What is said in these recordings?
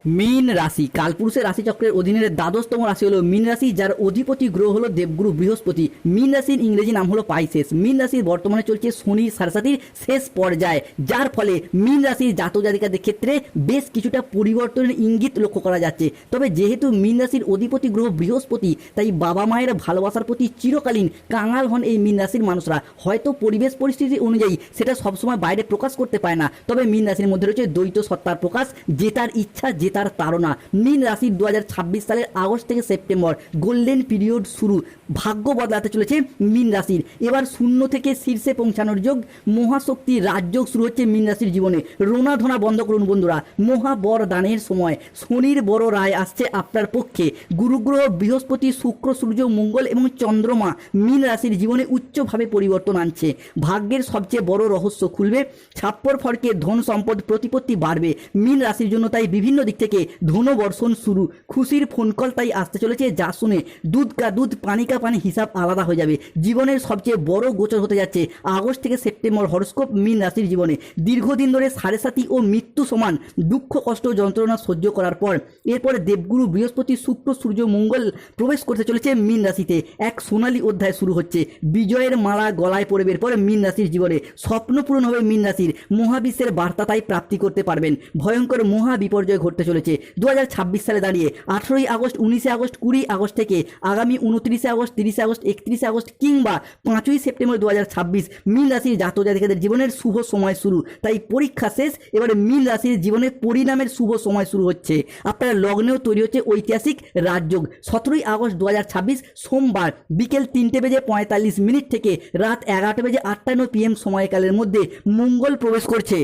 মীন রাশি কালপুরুষের রাশিচক্রের অধীনের দ্বাদশতম রাশি হলো মীন রাশি, যার অধিপতি গ্রহ হলো দেবগুরু বৃহস্পতি। মীন রাশির ইংরেজি নাম হলো পাইসেস। মীন রাশির বর্তমানে চলছে শনির সাড়েসাতির শেষ পর্যায়ে, যার ফলে মীন রাশির জাতক জাতিকাদের ক্ষেত্রে বেশ কিছুটা পরিবর্তনের ইঙ্গিত লক্ষ্য করা যাচ্ছে। তবে যেহেতু মীন রাশির অধিপতি গ্রহ বৃহস্পতি, তাই বাবা মায়ের ভালোবাসার প্রতি চিরকালীন কাঙাল হন এই মীন রাশির মানুষরা। হয়তো পরিবেশ পরিস্থিতি অনুযায়ী সেটা সবসময় বাইরে প্রকাশ করতে পারে না, তবে মীন রাশির মধ্যে রয়েছে দ্বৈত সত্তার প্রকাশ, জেতার ইচ্ছা, জেতার তাড়না। মীন রাশির 2026 সালের আগস্ট থেকে সেপ্টেম্বর গোল্ডেন পিরিয়ড শুরু। ভাগ্য বদলাতে চলেছে মীন রাশির। এবার শূন্য থেকে শীর্ষে পৌঁছানোর যোগ, মহাশক্তি রাজযোগ শুরু হচ্ছে মীন রাশির জীবনে। রোনাধনা বন্ধ করুন বন্ধুরা, মহাবরদানের সময়। শনির বড় রায় আসছে আপনার পক্ষে। গুরুগ্রহ বৃহস্পতি, শুক্র, সূর্য, মঙ্গল এবং চন্দ্রমা মীন রাশির জীবনে উচ্চভাবে পরিবর্তন আনছে। ভাগ্যের সবচেয়ে বড় রহস্য খুলবে। ছাপ্পর ফড়কে ধন সম্পদ প্রতিপত্তি বাড়বে মীন রাশির জন্য। তাই বিভিন্ন দিক থেকে ধনবর্ষণ শুরু। খুশির ফোন কল তাই আসতে চলেছে, যা শুনে দুধ কা দুধ পানি কা পানি হিসাব আলাদা হয়ে যাবে। জীবনের সবচেয়ে বড় গোচর হতে যাচ্ছে আগস্ট থেকে সেপ্টেম্বর হরস্কোপ মীন রাশির জীবনে। দীর্ঘদিন ধরে সাড়েসাতি ও মৃত্যু সমান দুঃখ কষ্ট যন্ত্রণা সহ্য করার পর এরপরে দেবগুরু বৃহস্পতি, শুক্র, সূর্য, মঙ্গল প্রবেশ করতে চলেছে মীন রাশিতে। এক সোনালী অধ্যায় শুরু হচ্ছে। বিজয়ের মালা গলায় পড়বে এরপরে মীন রাশির জীবনে। স্বপ্ন পূরণ হবে মীন রাশির। মহাবিশ্বের বার্তা তাই প্রাপ্তি করতে পারবেন। ভয়ঙ্কর মহা বিপর্যয় ঘটতে চলেছে 2026 সালে দাঁড়িয়ে। 18ই আগস্ট, 19শে আগস্ট, 20 আগস্ট থেকে আগামী 29শে আগস্ট, 30শে আগস্ট, 31শে আগস্ট কিংবা 5ই সেপ্টেম্বর 2026 মীন রাশির জাতক জাতিকাদের জীবনের শুভ সময় শুরু। তাই পরীক্ষা শেষ, এবারে মীন রাশির জীবনে পরিণামের শুভ সময় শুরু হচ্ছে। আপনার লগ্নেও তৈরি হচ্ছে ঐতিহাসিক রাজযোগ। 17ই আগস্ট 2026 সোমবার বিকেল 3:45 থেকে রাত 11:58 PM সময়কালের মধ্যে মঙ্গল প্রবেশ করছে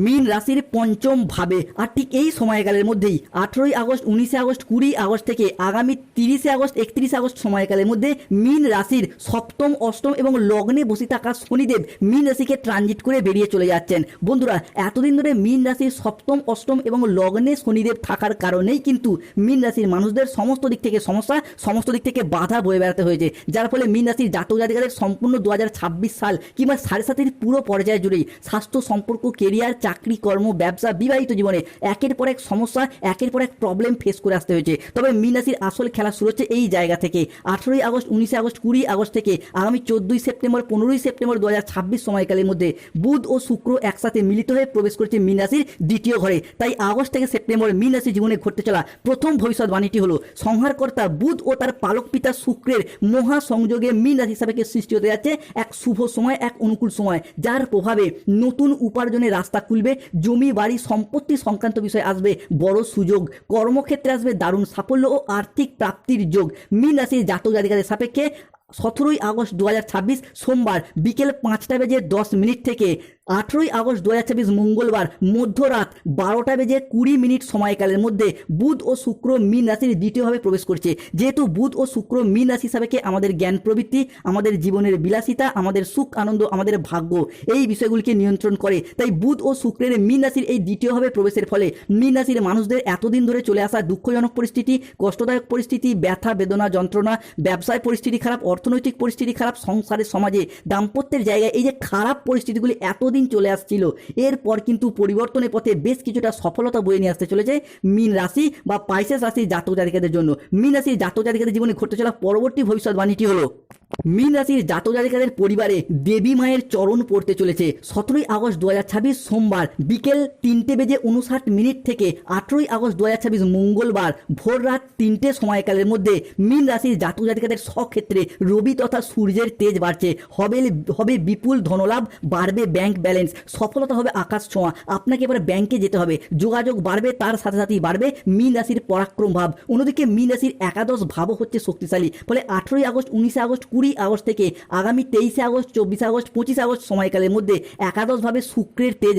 মীন রাশির পঞ্চম ভাবে। আর ঠিক এই সময়কালের মধ্যেই 18ই আগস্ট, 19শে আগস্ট, 20 আগস্ট থেকে আগামী 30শে আগস্ট, 31শে আগস্ট সময়কালের মধ্যে মীন রাশির সপ্তম, অষ্টম এবং লগ্নে বসে থাকা শনিদেব মীন রাশিকে ট্রানজিট করে বেরিয়ে চলে যাচ্ছেন। বন্ধুরা, এতদিন ধরে মীন রাশির সপ্তম, অষ্টম এবং লগ্নে শনিদেব থাকার কারণেই কিন্তু মীন রাশির মানুষদের সমস্ত দিক থেকে সমস্যা, সমস্ত দিক থেকে বাধা বয়ে বেড়াতে হয়েছে, যার ফলে মীন রাশির জাতক জাতিকাদের সম্পূর্ণ 2026 সাল কিংবা 7.5 পুরো পর্যায়ে জুড়েই স্বাস্থ্য, সম্পর্ক, কেরিয়ার, চাকরি, কর্ম, ব্যবসা, বিবাহিত জীবনে একের পর এক সমস্যা, একের পর এক প্রবলেম ফেস করে আসতে হয়েছে। তবে মীন রাশির আসল খেলা শুরু হচ্ছে এই জায়গা থেকে। 18ই আগস্ট, 19শে আগস্ট, 20 আগস্ট থেকে আগামী 14ই সেপ্টেম্বর, 15ই সেপ্টেম্বর 2026 সময়কালের মধ্যে বুধ ও শুক্র একসাথে মিলিত হয়ে প্রবেশ করেছে মীন রাশির দ্বিতীয় ঘরে। তাই আগস্ট থেকে সেপ্টেম্বর মীন রাশির জীবনে ঘটতে চলা প্রথম ভবিষ্যৎবাণীটি হলো সংহারকর্তা বুধ ও তার পালক পিতা শুক্রের মহা সংযোগে মীন রাশি হিসাবে সৃষ্টি হতে যাচ্ছে এক শুভ সময়, এক অনুকূল সময়, যার প্রভাবে নতুন উপার্জনের রাস্তা খুলবে। জমি, বাড়ি, সম্পত্তি সংক্রান্ত বিষয়ে আসবে বড় সুযোগ। কর্মক্ষেত্রে আসবে দারুণ সাফল্য ও আর্থিক প্রাপ্তির যোগ। মীন রাশির জাতক জাতিকাদের সাপেক্ষে 17ই আগস্ট 2026 সোমবার বিকেল 5:10 থেকে 18ই আগস্ট 2026 মঙ্গলবার মধ্যরাত 12:20 সময়কালের মধ্যে বুধ ও শুক্র মীন রাশির দ্বিতীয়ভাবে প্রবেশ করছে। যেহেতু বুধ ও শুক্র মীন রাশি সাপেক্ষে আমাদের জ্ঞান প্রবৃত্তি, আমাদের জীবনের বিলাসিতা, আমাদের সুখ আনন্দ, আমাদের ভাগ্য, এই বিষয়গুলিকে নিয়ন্ত্রণ করে, তাই বুধ ও শুক্রের মীন রাশির এই দ্বিতীয়ভাবে প্রবেশের ফলে মীন রাশির মানুষদের এতদিন ধরে চলে আসা দুঃখজনক পরিস্থিতি, কষ্টদায়ক পরিস্থিতি, ব্যথা, বেদনা, যন্ত্রণা, ব্যবসায় পরিস্থিতি খারাপ, অর্থনৈতিক পরিস্থিতি খারাপ, সংসারের, সমাজে, দাম্পত্যের জায়গায় এই যে খারাপ পরিস্থিতিগুলি এতদিন চলে আসছিল, এরপর কিন্তু পরিবর্তনের পথে বেশ কিছুটা সফলতা বয়ে নিয়ে আসতে চলেছে মীন রাশি বা পাইসেস রাশির জাতক জাতিকাদের জন্য। মীন রাশির জাতক জাতিকাদের জীবনে ঘটতে চলা পরবর্তী ভবিষ্যৎবাণীটি হলো মীন রাশির জাতক জাতিকাদের পরিবারে দেবী মায়ের চরণ পড়তে চলেছে। 17ই আগস্ট 2026 সোমবার বিকেল 3:59 থেকে 18ই আগস্ট 2026 মঙ্গলবার ভোর রাত 3টে সময়কালের মধ্যে মীন রাশির জাতক জাতিকাদের স্বক্ষেত্রে রবি তথা সূর্যের তেজ বাড়ছে। হবে বিপুল ধনলাভ, বাড়বে ব্যাংক ব্যালেন্স, সফলতা হবে আকাশ ছোঁয়া। আপনাকে এবার ব্যাংকে যেতে হবে, যোগাযোগ বাড়বে, তার সাথে সাথেই বাড়বে মীন রাশির পরাক্রম ভাব। অন্যদিকে মীন রাশির একাদশ ভাবও হচ্ছে শক্তিশালী, ফলে 18ই আগস্ট, 19শে আগস্ট, 20 আগস্ট থেকে আগামী 23শে আগস্ট, 24শে আগস্ট, 25শে আগস্ট সময়কালের মধ্যে একাদশভাবে শুক্রের তেজ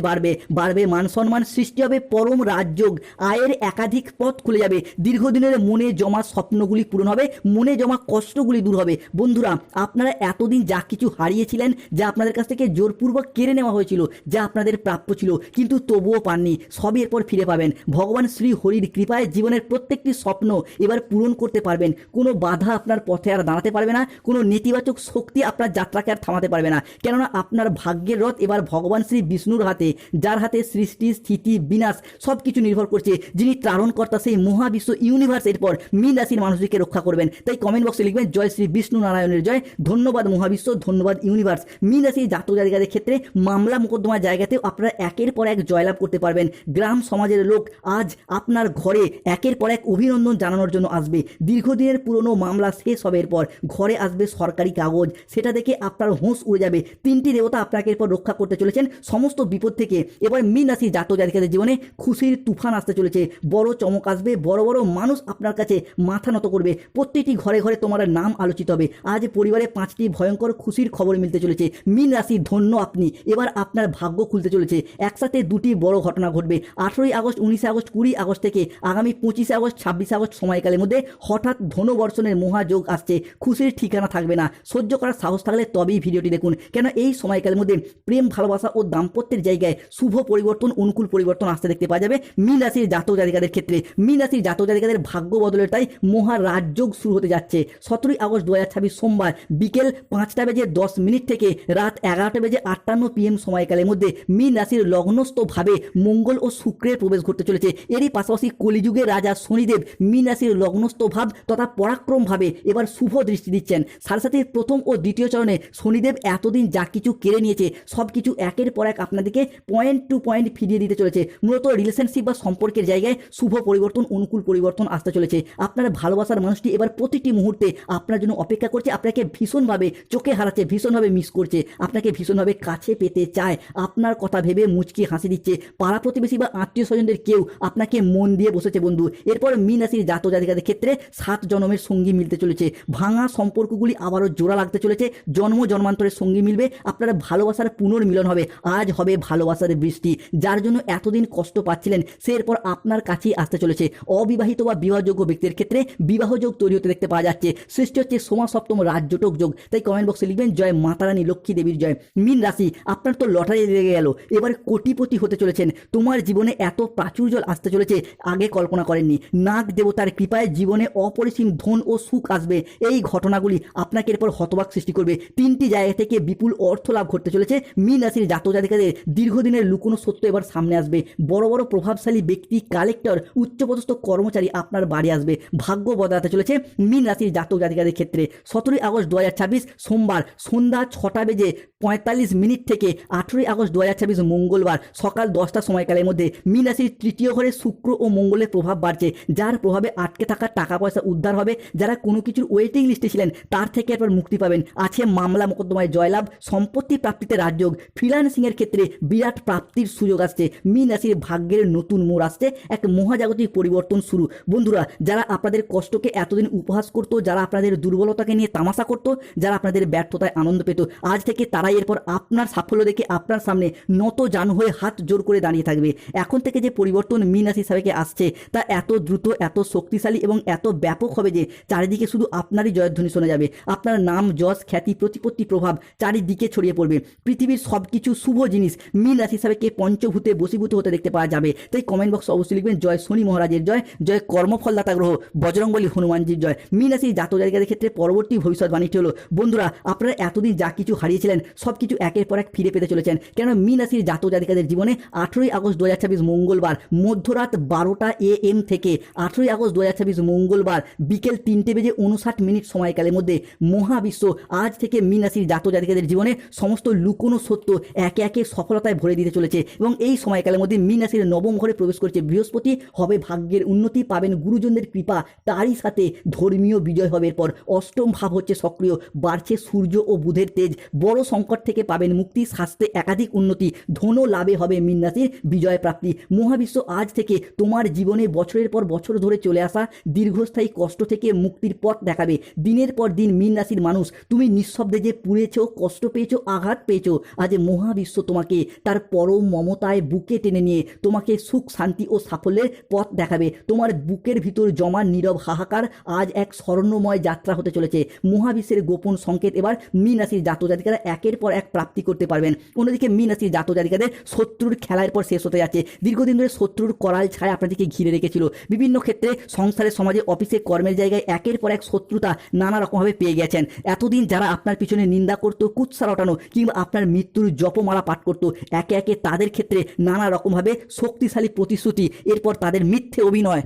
বাড়বে মান সম্মান, সৃষ্টি হবে পরম রাজযোগ, আয়ের একাধিক পথ খুলে যাবে, দীর্ঘদিনের মনে জমা স্বপ্নগুলি পূরণ হবে, মনে জমা কষ্টগুলি দূর হবে। বন্ধুরা, আপনারা এতদিন যা কিছু হারিয়েছিলেন, যা আপনাদের কাছ থেকে জোরপূর্বক কেড়ে নেওয়া হয়েছিল, যা আপনাদের প্রাপ্য ছিল কিন্তু তবুও পাননি, সবই এরপর ফিরে পাবেন। ভগবান শ্রী হরির কৃপায় জীবনের প্রত্যেকটি স্বপ্ন এবার পূরণ করতে পারবেন। কোনো বাধা আপনার পথে আর দাঁড়াতে পারবে না, কোনো নেতিবাচক শক্তি আপনার যাত্রাকে আর থামাতে পারবে না, কেননা আপনার ভাগ্যের রথ এবার ভগবান শ্রী বিষ্ণুর হাতে, যার হাতে সৃষ্টি স্থিতি বিনাশ সব কিছু নির্ভর করছে, যিনি ত্রারণকর্তা সেই মহাবিশ্ব ইউনিভার্স এরপর মীন রাশির মানুষদেরকে রক্ষা করবেন। তাই কমেন্ট বক্সে লিখবেন জয় শ্রী বিষ্ণু নারায়ণের জয়, ধন্যবাদ মহাবিশ্ব, ধন্যবাদ ইউনিভার্স। মীন রাশির জাতক জাতিকাদের ক্ষেত্রে মামলা মোকদ্দমার জায়গাতেও আপনারা একের পর এক জয়লাভ করতে পারবেন। গ্রাম সমাজের লোক আজ আপনার ঘরে একের পর এক অভিনন্দন জানানোর জন্য আসবে। দীর্ঘদিনের পুরনো মামলা শেষ হবে, এরপর ঘরে আসবে সরকারি কাগজ, সেটা দেখে আপনার হোঁশ উড়ে যাবে। তিনটি দেবতা আপনাকে এরপর রক্ষা করতে চলেছেন সমস্ত বিপদ থেকে। এবার মীন রাশির জাতক জাতিকাদের জীবনে খুশির তুফান আসতে চলেছে, বড় চমক আসবে, বড় বড় মানুষ আপনার কাছে মাথা নত করবে, প্রত্যেকটি ঘরে ঘরে তোমার নাম আলোচিত হবে। আজ পরিবারে 5টি ভয়ঙ্কর খুশির খবর মিলতে চলেছে। মীন রাশি ধন্য আপনি, এবার আপনার ভাগ্য খুলতে চলেছে। একসাথে দুটি বড় ঘটনা ঘটবে। 18ই আগস্ট, 19শে আগস্ট, 20 আগস্ট থেকে আগামী 25শে আগস্ট, 26শে আগস্ট সময়কালের মধ্যে হঠাৎ ধনবর্ষণের মহাযোগ আসছে। খুশির ঠিকানা থাকবে না। সহ্য করার সাহস থাকলে তবেই ভিডিওটি দেখুন, কেন এই সময়কালের মধ্যে প্রেম ভালোবাসা ও দাম্পত্যের জায়গায় শুভ পরিবর্তন, অনুকূল পরিবর্তন আসতে দেখতে পাওয়া যাবে মীন রাশির জাতক জাতিকাদের ক্ষেত্রে। মীন রাশির জাতক জাতিকাদের ভাগ্য বদলের তাই মহারাজযোগ শুরু হতে যাচ্ছে। 17ই আগস্ট 2026 সোমবার বিকেল 5:10 থেকে রাত 11:58 PM সময়কালের মধ্যে মীন রাশির লগ্নস্থভাবে মঙ্গল ও শুক্রের প্রবেশ ঘটতে চলেছে। এরই পাশাপাশি কলিযুগের রাজা শনিদেব মীন রাশির লগ্নস্থ ভাব তথা পরাক্রম ভাবে এবার শুভ দৃষ্টি দিচ্ছেন। সাড়ে প্রথম ও দ্বিতীয় চরণে শনিদেব এতদিন যা কিছু কেড়ে নিয়েছে সব কিছু একের পর এক আপনাদেরকে পয়েন্ট টু পয়েন্ট ফিরিয়ে দিতে চলেছে। মূলত রিলেশনশিপ বা সম্পর্কের জায়গায় শুভ পরিবর্তন, অনুকূল পরিবর্তন আসতে চলেছে। আপনার ভালোবাসার মানুষটি এবার প্রতিটি মুহূর্তে আপনার জন্য অপেক্ষা করছে, আপনাকে ভীষণভাবে চোখে হারাচ্ছে, ভীষণভাবে মিস করছে, আপনাকে ভীষণভাবে কাছে পেতে চায়, আপনার কথা ভেবে মুচকি হাসি দিচ্ছে। পাড়া প্রতিবেশী বা আত্মীয় স্বজনদের কেউ আপনাকে মন দিয়ে বসেছে বন্ধু। এরপর মীন রাশির জাতক জাতিকাদের ক্ষেত্রে 7 জন্মের সঙ্গী মিলতে চলেছে। ভাঙা সম্পর্কগুলি আবারও জোড়া লাগতে চলেছে, জন্ম জন্মান্তরের সঙ্গী মিলবে, আপনার ভালোবাসার পুনর্মিলন হবে। আজ হবে ভালোবাসার বৃষ্টি। যার জন্য এতদিন কষ্ট পাচ্ছিলেন সে এরপর আপনার কাছেই আসতে চলেছে। অবিবাহিত বা বিবাহযোগ্য ব্যক্তির ক্ষেত্রে বিবাহযোগ তৈরি হতে দেখতে পাওয়া যাচ্ছে। সৃষ্টি হচ্ছে সোমা সপ্তম রাজযোটক যোগ। তাই কমেন্ট বক্সে লিখবেন জয় মাতারানী লক্ষ্মী দেবীর জয়। মীন রাশি আপনার তো লটারি লেগে গেল, এবার কোটিপতি হতে চলেছেন। তোমার জীবনে এত প্রাচুর্য আসতে চলেছে আগে কল্পনা করেননি। নাগ দেবতার কৃপায় জীবনে অপরিসীম ধন ও সুখ আসবে। এই ঘটনাগুলি আপনাকে এরপর হতবাক সৃষ্টি করবে। 3টি জায়গা থেকে বিপুল অর্থ লাভ ঘটতে চলেছে। মীন রাশির জাতক জাতিকাদের দীর্ঘদিনের লুকোনো সত্য এবার সামনে আসবে। বড় বড় প্রভাবশালী ব্যক্তি, কালেক্টর, উচ্চপদস্থ কর্মচারী আপনার বাড়ি আসবে। ভাগ্য বদলাতে চলেছে মীন রাশির জাতক জাতিকাদের ক্ষেত্রে। 17ই আগস্ট 2026 সোমবার সন্ধ্যা 6:45 থেকে 18ই আগস্ট 2026 মঙ্গলবার সকাল 10টা সময়কালের মধ্যে মীন রাশির তৃতীয় ঘরে শুক্র ও মঙ্গলের প্রভাব বাড়ছে, যার প্রভাবে আটকে থাকা টাকা পয়সা উদ্ধার হবে। যারা কোনো কিছুর ওয়েটিং লিস্টে ছিলেন তার থেকে এরপর মুক্তি পাবেন। আছে মামলা মোকদ্দমায় জয়লাভ, সম্পত্তি প্রাপ্তিতে রাজযোগ, ফ্রিল্যান্সিংয়ের ক্ষেত্রে বিরাট প্রাপ্তির সুযোগ আসছে। মীন রাশির ভাগ্যের নতুন মোড় আসছে, এক মহাজাগতিক পরিবর্তন শুরু। বন্ধুরা, যারা আপনাদের কষ্টকে এতদিন উপহাস করতো, যারা আপনাদের দুর্বলতাকে নিয়ে তামাশা করতো, যারা আপনাদের ব্যর্থতায় আনন্দ পেত, আজ থেকে তারাই এরপর আপনার সাফল্য দেখে আপনার সামনে নত জানু হয়ে হাত জোর করে দাঁড়িয়ে থাকবে। এখন থেকে যে পরিবর্তন মীন রাশি হিসাবে আসছে তা এত দ্রুত, এত শক্তিশালী এবং এত ব্যাপক হবে যে চারিদিকে শুধু আপনারই জয়ধ্বনি শোনা যাবে। আপনার নাম, যশ, খ্যাতি, প্রতিপত্তি, প্রভাব চারিদিকে ছড়িয়ে পড়বে। পৃথিবীর সবকিছু শুভ জিনিস মীন রাশি হিসাবে পঞ্চভূতে বশীভূত হতে দেখতে পাওয়া যাবে। তাই কমেন্ট বক্স অবশ্যই লিখবেন জয় শনি মহারাজের জয়, জয় কর্মফলদাতা গ্রহ বজরংবলী হনুমানজির জয়। মীন রাশির জাতক জাতিকাদের ক্ষেত্রে পরবর্তী ভবিষ্যৎবাণীটি হলো, বন্ধুরা আপনারা এতদিন যা কিছু হারিয়েছিলেন সব কিছু একের পর এক ফিরে পেতে চলেছেন। কেন মীন রাশির জাতক জাতিকাদের জীবনে 18ই আগস্ট 2026 মঙ্গলবার মধ্যরাত 12টা AM থেকে 18ই আগস্ট 2026 মঙ্গলবার বিকেল 3:59 সময়কালের মধ্যে মহাবিশ্ব আজ থেকে মীন রাশির জাতক জাতিকাদের জীবনে সমস্ত লুকোনো সত্য একে একে সফলতায় ভরে দিতে চলেছে। এবং এই সময়কালের মধ্যে মীন রাশির নবম ঘরে প্রবেশ করছে বৃহস্পতি, হবে ভাগ্যের উন্নতি, পাবেন গুরুজনদের কৃপা, তারই সাথে ধর্মীয় বিজয় হবে। এরপর অষ্টম ভাব হচ্ছে সক্রিয়, বাড়ছে সূর্য ও বুধের তেজ, বড় সংকট থেকে পাবেন মুক্তি, স্বাস্থ্যে একাধিক উন্নতি, ধন লাভে হবে মীন রাশির বিজয় প্রাপ্তি। মহাবিশ্ব আজ থেকে তোমার জীবনে বছরের পর বছর ধরে চলে আসা দীর্ঘস্থায়ী কষ্ট থেকে মুক্তির পথ দেখাবে। দিনের পর দিন মীন রাশির মানুষ, তুমি নিঃশব্দে যে পুড়েছো, কষ্ট পেয়েছো, আঘাত পেয়েছো, আজ মহাবিশ্ব তোমাকে তার পরম মমতায় বুকে টেনে নিয়ে তোমাকে সুখ, শান্তি ও সাফল্যের পথ দেখাবে। তোমার বুকের ভিতর জমা নীরব হাহাকার আজ এক স্বর্ণময় যাত্রা হতে চলেছে। মহাবিশ্বের গোপন সংকেত এবার মীন রাশির জাতক জাতিকারা একের পর এক প্রাপ্তি করতে পারবেন। অন্যদিকে মীন রাশির জাতক জাতিকাদের শত্রুর খেলার পর শেষ হতে যাচ্ছে। দীর্ঘদিন ধরে শত্রুর করাল ছায়া আপনাদেরকে ঘিরে রেখেছিল। বিভিন্ন ক্ষেত্রে সংসারে, সমাজে, অফিসে, কর্মের জায়গায় একের পর এক শত্রুতা নানা রকমভাবে পেয়ে পেয়ে গেছেন। এতদিন যারা আপনার পিছনে নিন্দা করতো, কুৎসা রটানো কিংবা আপনার মৃত্যুর জপমালা পাঠ করতো, একে একে তাদের ক্ষেত্রে নানা রকমভাবে শক্তিশালী প্রতিশ্রুতি, এরপর তাদের মিথ্যে অভিনয়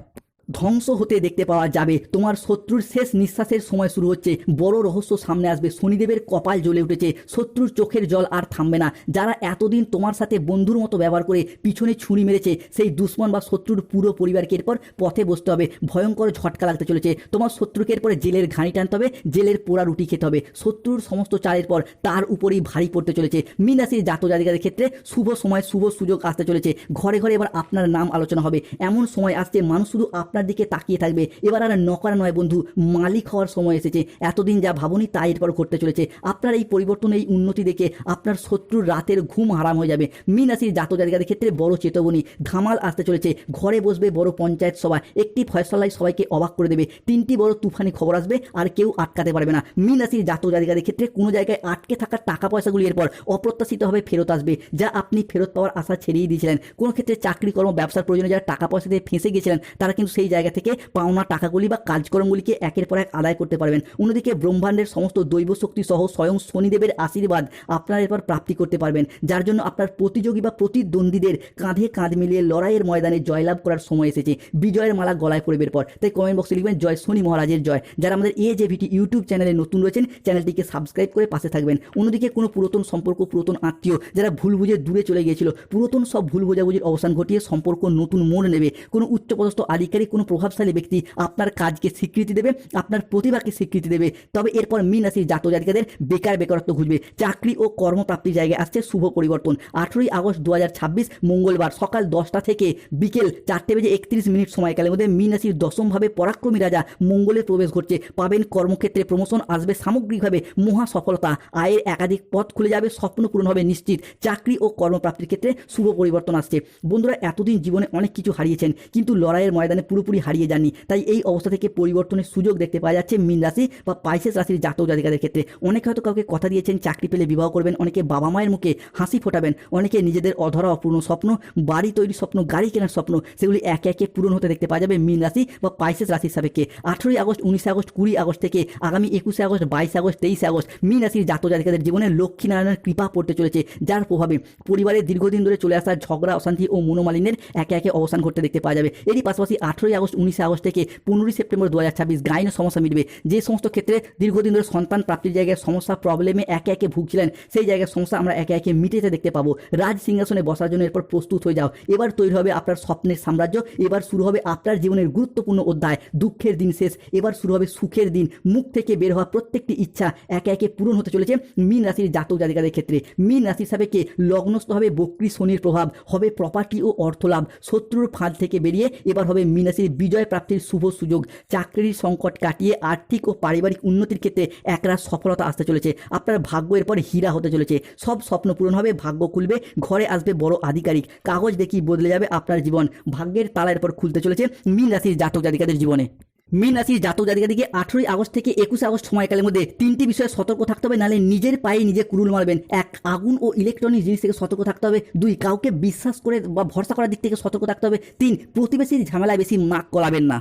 ধ্বংস হতে দেখতে পাওয়া যাবে। তোমার শত্রুর শেষ নিঃশ্বাসের সময় শুরু হচ্ছে। বড় রহস্য সামনে আসবে। শনিদেবের কপাল জ্বলে উঠেছে। শত্রুর চোখের জল আর থামবে না। যারা এতদিন তোমার সাথে বন্ধুর মতো ব্যবহার করে পিছনে ছুরি মেরেছে, সেই দুশ্মন বা শত্রুর পুরো পরিবারকে এরপর পথে বসতে হবে। ভয়ঙ্কর ঝটকা লাগতে চলেছে। তোমার শত্রুকে এরপরে জেলের ঘানি টানতে হবে, জেলের পোড়া রুটি খেতে হবে। শত্রুর সমস্ত চালের পর তার উপরেই ভারী পড়তে চলেছে। মীন রাশির জাতক জাতিকাদের ক্ষেত্রে শুভ সময়, শুভ সুযোগ আসতে চলেছে। ঘরে ঘরে এবার আপনার নাম আলোচনা হবে। এমন সময় আসছে মানুষ শুধু আপনার দিকে তাকিয়ে থাকবে। এবার আর নকর নয় বন্ধু, মালিক হওয়ার সময় এসেছে। এতদিন যা ভাবনি তা এরপর ঘটতে চলেছে। আপনার এই পরিবর্তন, এই উন্নতি দেখে আপনার শত্রুর রাতের ঘুম হারাম হয়ে যাবে। মীন রাশির জাতক জাতিকাদের ক্ষেত্রে বড় চেতবনী, ধামাল আসতে চলেছে। ঘরে বসবে বড় পঞ্চায়েত সভা, একটি ফয়সলায় সবাইকে অবাক করে দেবে। 3টি বড় তুফানি খবর আসবে, আর কেউ আটকাতে পারবে না। মীন রাশির জাতক জাতিকাদের ক্ষেত্রে কোনো জায়গায় আটকে থাকা টাকা পয়সাগুলি এরপর অপ্রত্যাশিতভাবে ফেরত আসবে, যা আপনি ফেরত পাওয়ার আশা ছেড়েই দিয়েছিলেন। কোনো ক্ষেত্রে চাকরি কর্ম, ব্যবসার প্রয়োজনে যারা টাকা পয়সা দিয়ে ফেঁসে গিয়েছিলেন, তারা কিন্তু সেই জায়গা থেকে পাওনা টাকাগুলি বা কাজকর্মগুলিকে একের পর এক আদায় করতে পারবেন। অন্যদিকে ব্রহ্মাণ্ডের সমস্ত দৈব শক্তি সহ স্বয়ং শনিদেবের আশীর্বাদ আপনারা এরপর প্রাপ্তি করতে পারবেন, যার জন্য আপনার প্রতিযোগী বা প্রতিদ্বন্দ্বীদের কাঁধে কাঁধ মিলিয়ে লড়াইয়ের ময়দানে জয়লাভ করার সময় এসেছে। বিজয়ের মালা গলায় পড়বে এরপর। তাই কমেন্ট বক্সে লিখবেন জয় শনি মহারাজের জয়। যারা আমাদের AJVT ইউটিউব চ্যানেলে নতুন রয়েছেন, চ্যানেলটিকে সাবস্ক্রাইব করে পাশে থাকবেন। অন্যদিকে কোনো পুরাতন সম্পর্ক, পুরাতন আত্মীয় যারা ভুল বুঝে দূরে চলে গিয়েছিল, পুরাতন সব ভুল বোঝাবুঝির অবসান ঘটিয়ে সম্পর্ক নতুন মোড় নেবে। কোনো উচ্চপদস্থ আধিকারিক, কোনো প্রভাবশালী ব্যক্তি আপনার কাজকে স্বীকৃতি দেবে, আপনার প্রতিভাকে স্বীকৃতি দেবে। তবে এরপর মীন রাশির জাতক জাতিকাদের বেকারত্ব ঘুচবে। চাকরি ও কর্মপ্রাপ্তির জায়গায় আসছে শুভ পরিবর্তন। 18ই আগস্ট 2026 মঙ্গলবার সকাল 10টা থেকে বিকেল 4:31 সময়কালের মধ্যে মীন রাশির দশমভাবে পরাক্রমী রাজা মঙ্গলের প্রবেশ ঘটছে। পাবেন কর্মক্ষেত্রে প্রমোশন, আসবে সামগ্রিকভাবে মহা সফলতা, আয়ের একাধিক পথ খুলে যাবে, স্বপ্ন পূরণ হবে নিশ্চিত। চাকরি ও কর্মপ্রাপ্তির ক্ষেত্রে শুভ পরিবর্তন আসছে। বন্ধুরা, এতদিন জীবনে অনেক কিছু হারিয়েছেন, কিন্তু লড়াইয়ের ময়দানে পুরোপুরি হারিয়ে যাননি। তাই এই অবস্থা থেকে পরিবর্তনের সুযোগ দেখতে পাওয়া যাচ্ছে মীন রাশি বা পাইসেস রাশির জাতক জাতিকাদের ক্ষেত্রে। অনেকে হয়তো কাউকে কথা দিয়েছেন চাকরি পেলে বিবাহ করবেন, অনেকে বাবা মায়ের মুখে হাসি ফোটাবেন, অনেকে নিজেদের অধরা অপূর্ণ স্বপ্ন, বাড়ি তৈরির স্বপ্ন, গাড়ি কেনার স্বপ্ন, সেগুলি একে একে পূরণ হতে দেখতে পাওয়া যাবে মীন রাশি বা পাইসেস রাশির সাপেক্ষে। 18ই আগস্ট, 19 আগস্ট, 20 আগস্ট থেকে আগামী 21 আগস্ট, 22 আগস্ট, 23 আগস্ট মীন রাশির জাতক জাতিকাদের জীবনে লক্ষ্মীনারায়ণের কৃপা পড়তে চলেছে, যার প্রভাবে পরিবারের দীর্ঘদিন ধরে চলে আসা ঝগড়া, অশান্তি ও মনোমালিন্যের একে একে অবসান ঘটতে দেখতে পাওয়া যাবে। এরই পাশাপাশি 18ই আগস্ট, 19 আগস্ট থেকে 15ই সেপ্টেম্বর 2026 গাইনের সমস্যা মিটবে। যে সমস্ত ক্ষেত্রে দীর্ঘদিন ধরে সন্তান প্রাপ্তির জায়গায় সমস্যা, প্রবলেমে একে একে ভুগছিলেন, সেই জায়গায় সমস্যা আমরা একে একে মিটেতে দেখতে পাবো। রাজ সিংহাসনে বসার জন্য এরপর প্রস্তুত হয়ে যাও। এবার তৈরি হবে আপনার স্বপ্নের সাম্রাজ্য। এবার শুরু হবে আপনার জীবনের গুরুত্বপূর্ণ অধ্যায়। দুঃখের দিন শেষ, এবার শুরু হবে সুখের দিন। মুখ থেকে বের হওয়া প্রত্যেকটি ইচ্ছা একে একে পূরণ হতে চলেছে মীন রাশির জাতক জাতিকাদের ক্ষেত্রে। মীন রাশির সাপেক্ষে লগ্নস্থ হবে বক্রী শনির প্রভাব, হবে প্রপার্টি ও অর্থলাভ। শত্রুর ফাঁদ থেকে বেরিয়ে এবার হবে মীন রাশির বিজয় প্রাপ্তির শুভ সুযোগ। চাকরির সংকট কাটিয়ে আর্থিক ও পারিবারিক উন্নতির ক্ষেত্রে একরাশ সফলতা আসতে চলেছে। আপনার ভাগ্য এরপর হীরা হতে চলেছে। সব স্বপ্ন পূরণ হবে, ভাগ্য খুলবে, ঘরে আসবে বড় আধিকারিক, কাগজ দেখি বদলে যাবে আপনার জীবন। ভাগ্যের তালা এরপর খুলতে চলেছে মীন রাশির জাতক জাতিকাদের জীবনে। মীন রাশির জাতক জাতিকাদিকে 18ই আগস্ট থেকে 21 আগস্ট সময়কালের মধ্যে 3টি বিষয়ে সতর্ক থাকতে হবে, নাহলে নিজের পায়ে নিজে কুড়ুল মারবেন। 1, আগুন ও ইলেকট্রনিক জিনিস থেকে সতর্ক থাকতে হবে। 2, কাউকে বিশ্বাস করে বা ভরসা করার দিক থেকে সতর্ক থাকতে হবে। 3, প্রতিবেশীর ঝামেলায় বেশি নাক গলাবেন না।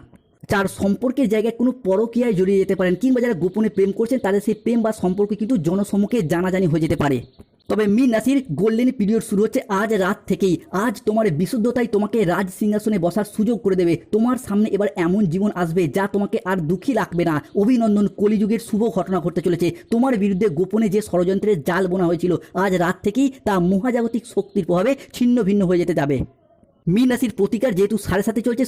4, সম্পর্কের জায়গায় কোনো পরকীয়ায় জড়িয়ে যেতে পারেন, কিংবা যারা গোপনে প্রেম করছেন তাদের সেই প্রেম বা সম্পর্ক কিন্তু জনসম্মুখে জানাজানি হয়ে যেতে পারে। তবে মীন রাশির গোল্ডেন পিরিয়ড শুরু হচ্ছে আজ রাত থেকেই। আজ তোমার বিশুদ্ধতাই তোমাকে রাজ সিংহাসনে বসার সুযোগ করে দেবে। তোমার সামনে এবার এমন জীবন আসবে যা তোমাকে আর দুঃখী লাগবে না। অভিনন্দন, কলিযুগের শুভ ঘটনা ঘটতে চলেছে। তোমার বিরুদ্ধে গোপনে যে ষড়যন্ত্রের জাল বোনা হয়েছিল, আজ রাত থেকেই তা মহাজাগতিক শক্তির প্রভাবে ছিন্ন ভিন্ন হয়ে যেতে যাবে। মীন রাশির প্রতিকার যেহেতু 7.5 চলছে,